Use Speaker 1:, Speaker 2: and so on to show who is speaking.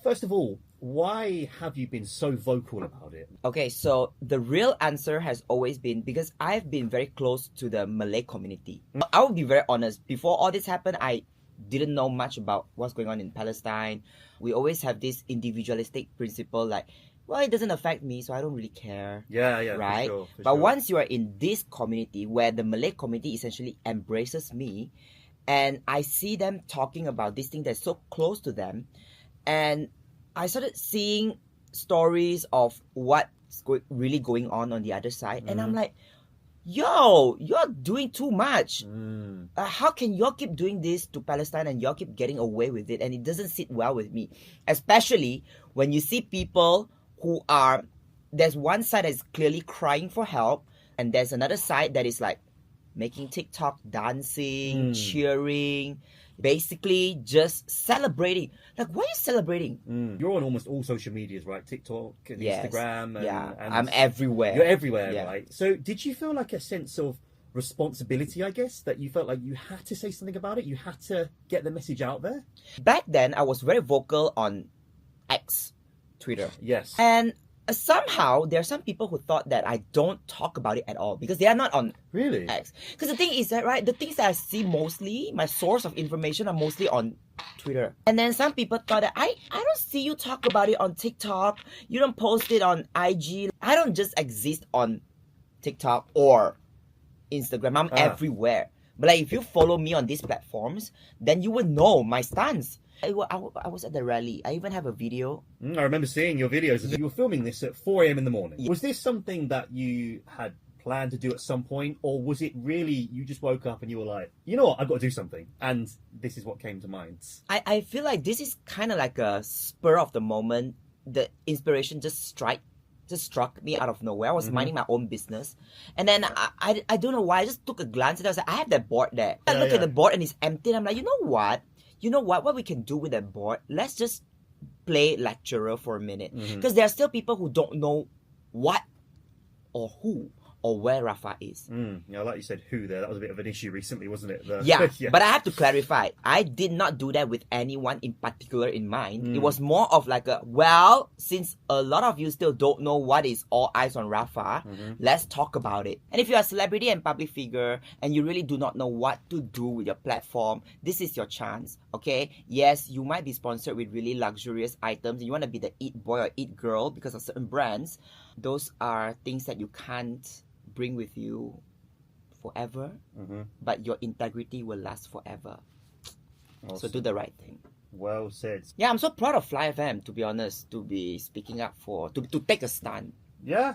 Speaker 1: First of all, why have you been so vocal about it?
Speaker 2: Okay, so the real answer has always been because I've been very close to the Malay community. I will be very honest. Before all this happened, I didn't know much about what's going on in Palestine. We always have this individualistic principle like, well, it doesn't affect me, so I don't really care.
Speaker 1: Yeah,
Speaker 2: right?
Speaker 1: For sure.
Speaker 2: But once you are in this community where the Malay community essentially embraces me, and I see them talking about this thing that's so close to them, and I started seeing stories of what's really going on the other side, and I'm like, yo, you're doing too much. How can y'all keep doing this to Palestine and y'all keep getting away with it? And it doesn't sit well with me, especially when you see people who are, there's one side that is clearly crying for help, and there's another side that is like making TikTok, dancing, cheering, basically just celebrating. Like, why are you celebrating?
Speaker 1: You're on almost all social medias, right? TikTok and Instagram. And
Speaker 2: I'm everywhere.
Speaker 1: You're everywhere, right? So did you feel like a sense of responsibility, I guess, that you felt like you had to say something about it? You had to get the message out there?
Speaker 2: Back then, I was very vocal on X, Twitter.
Speaker 1: Yes.
Speaker 2: And somehow, there are some people who thought that I don't talk about it at all because they are not on
Speaker 1: Really?
Speaker 2: X. Because the thing is that, right, the things that I see mostly, my source of information are mostly on Twitter. And then some people thought that I don't see you talk about it on TikTok. You don't post it on IG. I don't just exist on TikTok or Instagram. I'm everywhere. But like, if you follow me on these platforms, then you would know my stance. I was at the rally. I even have a video.
Speaker 1: I remember seeing your videos. You were filming this at 4 a.m. in the morning. Was this something that you had planned to do at some point? Or was it really, you just woke up and you were like, you know what, I've got to do something. And this is what came to mind.
Speaker 2: I feel like this is kind of like a spur of the moment. The inspiration just struck me out of nowhere. I was minding my own business. And then I don't know why. I just took a glance and I was like, I have that board there. I look at the board and it's empty. And I'm like, you know what? What we can do with that board, let's just play lecturer for a minute. Because there are still people who don't know what or who or where Rafa is.
Speaker 1: Yeah, like you said, who there, that was a bit of an issue recently, wasn't it?
Speaker 2: Yeah, but I have to clarify, I did not do that with anyone in particular in mind. It was more of like since a lot of you still don't know what is All Eyes on Rafa, let's talk about it. And if you're a celebrity and public figure and you really do not know what to do with your platform, this is your chance, okay? Yes, you might be sponsored with really luxurious items. You want to be the it boy or it girl because of certain brands. Those are things that you can't bring with you forever, but your integrity will last forever. Awesome. So do the right thing.
Speaker 1: Well said.
Speaker 2: Yeah, I'm so proud of Fly FM, to be honest, to be speaking up to take a stand.
Speaker 1: Yeah.